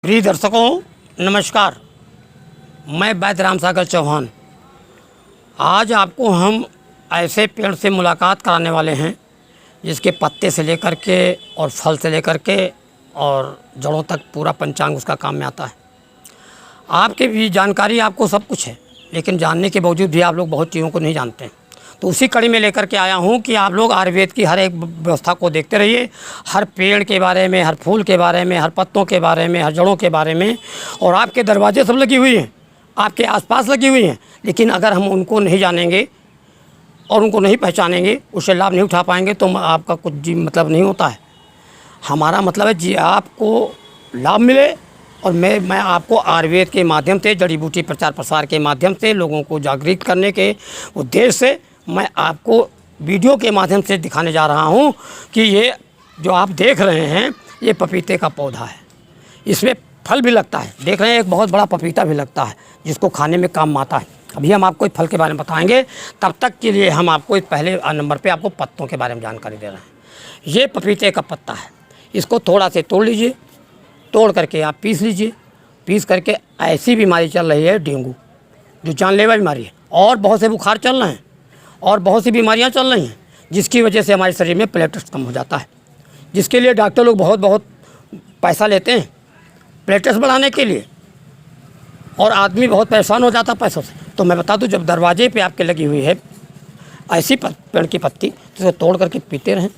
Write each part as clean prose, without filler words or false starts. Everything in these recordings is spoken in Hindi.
प्रिय दर्शकों नमस्कार। मैं वैद्य राम सागर चौहान। आज आपको हम ऐसे पेड़ से मुलाकात कराने वाले हैं जिसके पत्ते से लेकर के और फल से लेकर के और जड़ों तक पूरा पंचांग उसका काम में आता है। आपके भी जानकारी आपको सब कुछ है, लेकिन जानने के बावजूद भी आप लोग बहुत चीज़ों को नहीं जानते हैं। तो उसी कड़ी में लेकर के आया हूँ कि आप लोग आयुर्वेद की हर एक व्यवस्था को देखते रहिए, हर पेड़ के बारे में, हर फूल के बारे में, हर पत्तों के बारे में, हर जड़ों के बारे में। और आपके दरवाजे सब लगी हुई हैं, आपके आसपास लगी हुई हैं, लेकिन अगर हम उनको नहीं जानेंगे और उनको नहीं पहचानेंगे, उससे लाभ नहीं उठा पाएंगे तो आपका कुछ जी मतलब नहीं होता है। हमारा मतलब है जी आपको लाभ मिले और मैं आपको आयुर्वेद के माध्यम से, जड़ी बूटी प्रचार प्रसार के माध्यम से लोगों को जागृत करने के उद्देश्य से मैं आपको वीडियो के माध्यम से दिखाने जा रहा हूं कि ये जो आप देख रहे हैं ये पपीते का पौधा है। इसमें फल भी लगता है, देख रहे हैं एक बहुत बड़ा पपीता भी लगता है जिसको खाने में काम आता है। अभी हम आपको इस फल के बारे में बताएंगे, तब तक के लिए हम आपको इस पहले नंबर पे आपको पत्तों के बारे में जानकारी दे रहे हैं। ये पपीते का पत्ता है, इसको थोड़ा से तोड़ लीजिए, तोड़ करके आप पीस लीजिए। पीस करके ऐसी बीमारी चल रही है डेंगू, जो जानलेवा बीमारी है, और बहुत से बुखार चल रहे हैं और बहुत सी बीमारियां चल रही हैं, जिसकी वजह से हमारे शरीर में प्लेटलेट्स कम हो जाता है, जिसके लिए डॉक्टर लोग बहुत पैसा लेते हैं प्लेटलेट्स बढ़ाने के लिए, और आदमी बहुत परेशान हो जाता है पैसों से। तो मैं बता दूं, जब दरवाजे पे आपके लगी हुई है ऐसी पेड़ की पत्ती, तो उसे तोड़ करके पीते रहें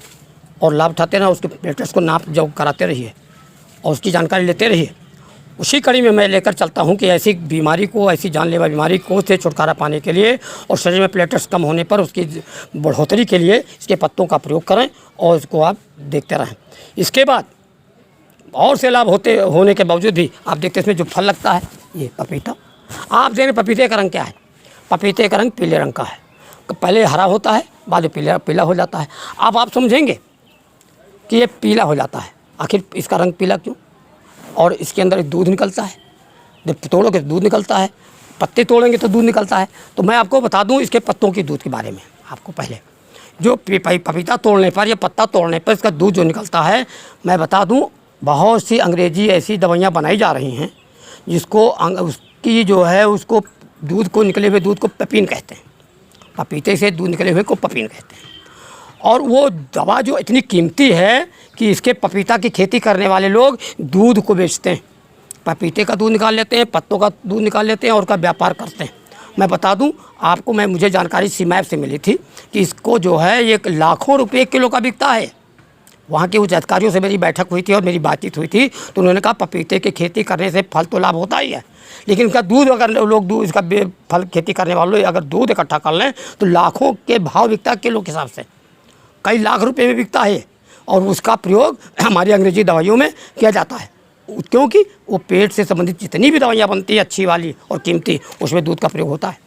और लाभ उठाते रहें। उसके प्लेटलेट्स को नाप जो कराते रहिए और उसकी जानकारी लेते रहिए। उसी कड़ी में मैं लेकर चलता हूं कि ऐसी बीमारी को, ऐसी जानलेवा बीमारी को से छुटकारा पाने के लिए और शरीर में प्लेटलेट्स कम होने पर उसकी बढ़ोतरी के लिए इसके पत्तों का प्रयोग करें और इसको आप देखते रहें। इसके बाद और से लाभ होने के बावजूद भी आप देखते हैं इसमें जो फल लगता है, ये पपीता। आप देखें पपीते का रंग क्या है? पपीते का रंग पीले रंग का है। पहले हरा होता है, बाद में पीला हो जाता है। अब आप समझेंगे कि ये पीला हो जाता है, आखिर इसका रंग पीला क्यों? और इसके अंदर दूध निकलता है, जब तोड़ोगे तो दूध निकलता है, पत्ते तोड़ेंगे तो दूध निकलता है। तो मैं आपको बता दूं इसके पत्तों की दूध के बारे में। आपको पहले जो पपीता तोड़ने पर या पत्ता तोड़ने पर इसका दूध जो निकलता है, मैं बता दूं बहुत सी अंग्रेजी ऐसी दवाइयाँ बनाई जा रही हैं जिसको उसकी जो है उसको दूध को निकले हुए दूध को पपीन कहते हैं। पपीते से दूध निकले हुए को पपीन कहते हैं। और वो दवा जो इतनी कीमती है कि इसके पपीता की खेती करने वाले लोग दूध को बेचते हैं। पपीते का दूध निकाल लेते हैं, पत्तों का दूध निकाल लेते हैं और उसका व्यापार करते हैं। मैं बता दूं आपको, मुझे जानकारी सीमैप से मिली थी कि इसको जो है ये लाखों रुपए किलो का बिकता है। वहाँ के उच्च अधिकारियों से मेरी बैठक हुई थी और मेरी बातचीत हुई थी, तो उन्होंने कहा पपीते की खेती करने से फल तो लाभ होता ही है, लेकिन इसका दूध अगर लोग दूध इसका फल खेती करने वाले अगर दूध इकट्ठा कर लें तो लाखों के भाव बिकता है, किलो के हिसाब से कई लाख रुपए में बिकता है। और उसका प्रयोग हमारी अंग्रेजी दवाइयों में किया जाता है, क्योंकि वो पेट से संबंधित जितनी भी दवाइयाँ बनती है अच्छी वाली और कीमती, उसमें दूध का प्रयोग होता है।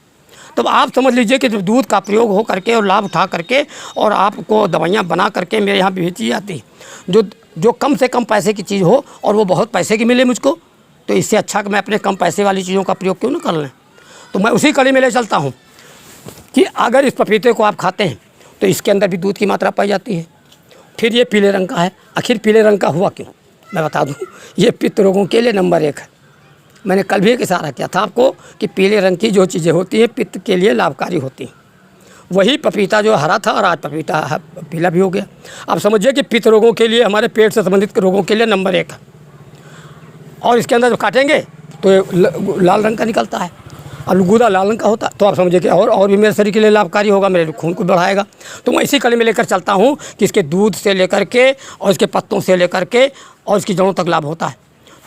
तो आप समझ लीजिए कि जब दूध का प्रयोग हो करके और लाभ उठा करके और आपको दवाइयाँ बना करके मेरे यहाँ बेची जाती, जो कम से कम पैसे की चीज़ हो और वो बहुत पैसे की मिले मुझको, तो इससे अच्छा कि मैं अपने कम पैसे वाली चीज़ों का प्रयोग क्यों ना कर लें। तो मैं उसी कड़ी में ले चलता हूँ कि अगर इस पपीते को आप खाते हैं तो इसके अंदर भी दूध की मात्रा पाई जाती है। फिर ये पीले रंग का है। आखिर पीले रंग का हुआ क्यों? मैं बता दूं, ये पित्त रोगों के लिए नंबर 1 है। मैंने कल भी एक इशारा किया था आपको कि पीले रंग की जो चीज़ें होती हैं पित्त के लिए लाभकारी होती हैं। वही पपीता जो हरा था और आज पपीता पीला भी हो गया। आप समझिए कि पित्त रोगों के लिए, हमारे पेट से संबंधित रोगों के लिए नंबर 1 है। और इसके अंदर जब काटेंगे तो लाल रंग का निकलता है और गुदा लाल रंग का होता, तो आप समझिए कि और भी मेरे शरीर के लिए लाभकारी होगा, मेरे खून को बढ़ाएगा। तो मैं इसी कड़ी में लेकर चलता हूँ कि इसके दूध से लेकर के और इसके पत्तों से लेकर के और इसकी जड़ों तक लाभ होता है।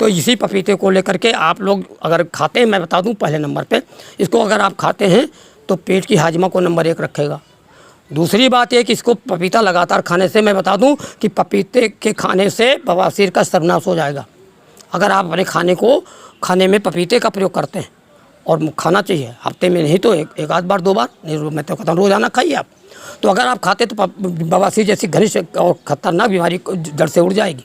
तो इसी पपीते को लेकर के आप लोग अगर खाते हैं, मैं बता दूँ पहले नंबर पे इसको अगर आप खाते हैं तो पेट की हाजमा को नंबर 1 रखेगा। दूसरी बात यह कि इसको पपीता लगातार खाने से, मैं बता दूँ कि पपीते के खाने से बवासीर का सर्वनाश हो जाएगा। अगर आप अपने खाने में पपीते का प्रयोग करते हैं, और खाना चाहिए हफ्ते में नहीं तो एक आध बार 2 बार, नहीं मैं तो कहता हूँ रोज़ाना खाइए आप। तो अगर आप खाते तो बवासीर जैसी घनिष्ठ और ख़तरनाक बीमारी जड़ से उड़ जाएगी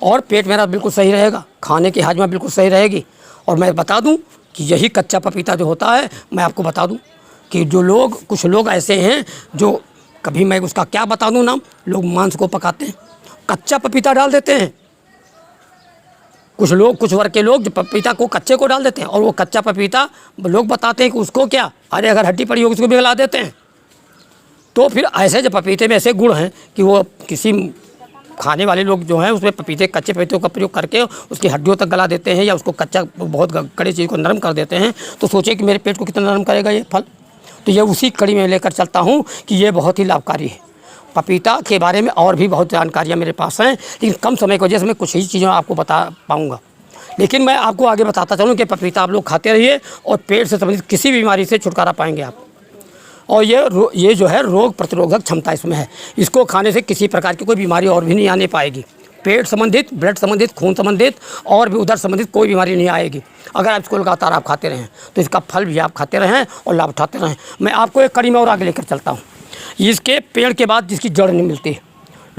और पेट मेरा बिल्कुल सही रहेगा, खाने की हाजमा बिल्कुल सही रहेगी। और मैं बता दूं कि यही कच्चा पपीता जो होता है, मैं आपको बता दूं कि कुछ लोग ऐसे हैं जो कभी, मैं उसका क्या बता दूं नाम, लोग मांस को पकाते हैं, कच्चा पपीता डाल देते हैं कुछ वर्ग के लोग जो पपीता को कच्चे को डाल देते हैं, और वो कच्चा पपीता लोग बताते हैं कि उसको क्या, अरे अगर हड्डी पड़ी होगी उसको भी गला देते हैं। तो फिर ऐसे जो पपीते में ऐसे गुण हैं कि वो किसी खाने वाले लोग जो हैं उसमें कच्चे पपीतों का प्रयोग करके उसकी हड्डियों तक गला देते हैं, या उसको कच्चा बहुत कड़ी चीज़ को नरम कर देते हैं। तो सोचिए कि मेरे पेट को कितना नरम करेगा ये फल। तो ये उसी कड़ी में लेकर चलता हूँ कि ये बहुत ही लाभकारी है। पपीता के बारे में और भी बहुत जानकारियाँ मेरे पास हैं, लेकिन कम समय की वजह से मैं कुछ ही चीज़ें आपको बता पाऊँगा। लेकिन मैं आपको आगे बताता चलूँ कि पपीता आप लोग खाते रहिए और पेट से संबंधित किसी भी बीमारी से छुटकारा पाएंगे आप। और ये जो है रोग प्रतिरोधक क्षमता इसमें है। इसको खाने से किसी प्रकार की कोई बीमारी और भी नहीं आने पाएगी। पेट संबंधित, ब्लड संबंधित, खून संबंधित और भी उधर संबंधित कोई बीमारी नहीं आएगी अगर आप इसको लगातार आप खाते रहें। तो इसका फल भी आप खाते रहें और लाभ उठाते रहें। मैं आपको एक कड़ी में और आगे लेकर चलता हूँ। इसके पेड़ के बाद जिसकी जड़ नहीं मिलती,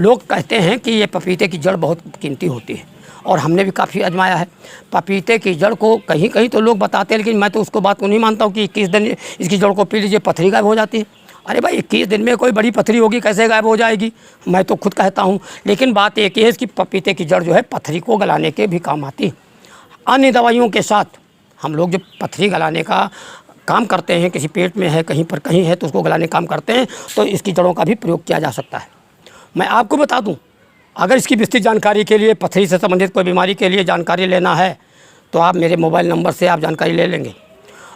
लोग कहते हैं कि ये पपीते की जड़ बहुत कीमती होती है, और हमने भी काफ़ी आजमाया है। पपीते की जड़ को कहीं कहीं तो लोग बताते हैं, लेकिन मैं तो उसको बात को नहीं मानता हूँ कि 21 दिन इसकी जड़ को पी लीजिए पथरी गायब हो जाती है। अरे भाई 21 दिन में कोई बड़ी पथरी होगी, कैसे गायब हो जाएगी? मैं तो खुद कहता हूँ। लेकिन बात एक ही है, इसकी पपीते की जड़ जो है पथरी को गलाने के भी काम आती है। अन्य दवाइयों के साथ हम लोग जब पथरी गलाने का काम करते हैं, किसी पेट में है कहीं पर कहीं है तो उसको गलाने का काम करते हैं, तो इसकी जड़ों का भी प्रयोग किया जा सकता है। मैं आपको बता दूं, अगर इसकी विस्तृत जानकारी के लिए, पथरी से संबंधित कोई बीमारी के लिए जानकारी लेना है तो आप मेरे मोबाइल नंबर से आप जानकारी ले लेंगे,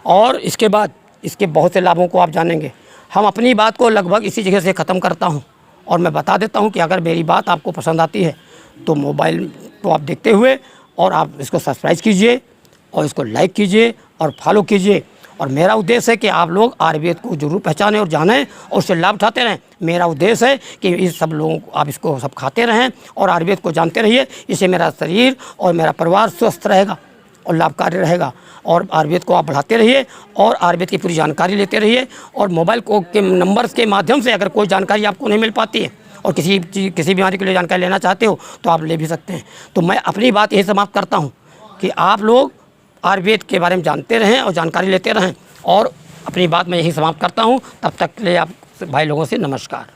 और इसके बाद इसके बहुत से लाभों को आप जानेंगे। हम अपनी बात को लगभग इसी जगह से ख़त्म करता हूं, और मैं बता देता हूं कि अगर मेरी बात आपको पसंद आती है तो मोबाइल को आप देखते हुए और आप इसको सब्सक्राइब कीजिए और इसको लाइक कीजिए और फॉलो कीजिए। और मेरा उद्देश्य है कि आप लोग आयुर्वेद को जरूर पहचानें और जानें और उससे लाभ उठाते रहें। मेरा उद्देश्य है कि इस सब लोगों को आप इसको सब खाते रहें और आयुर्वेद को जानते रहिए। इससे मेरा शरीर और मेरा परिवार स्वस्थ रहेगा और लाभकारी रहेगा। और आयुर्वेद को आप बढ़ाते रहिए और आयुर्वेद की पूरी जानकारी लेते रहिए। और मोबाइल को के नंबर्स के माध्यम से अगर कोई जानकारी आपको नहीं मिल पाती है और किसी बीमारी के लिए जानकारी लेना चाहते हो तो आप ले भी सकते हैं। तो मैं अपनी बात यही समाप्त करता हूँ कि आप लोग आयुर्वेद के बारे में जानते रहें और जानकारी लेते रहें, और अपनी बात मैं यही समाप्त करता हूँ। तब तक के लिए आप भाई लोगों से नमस्कार।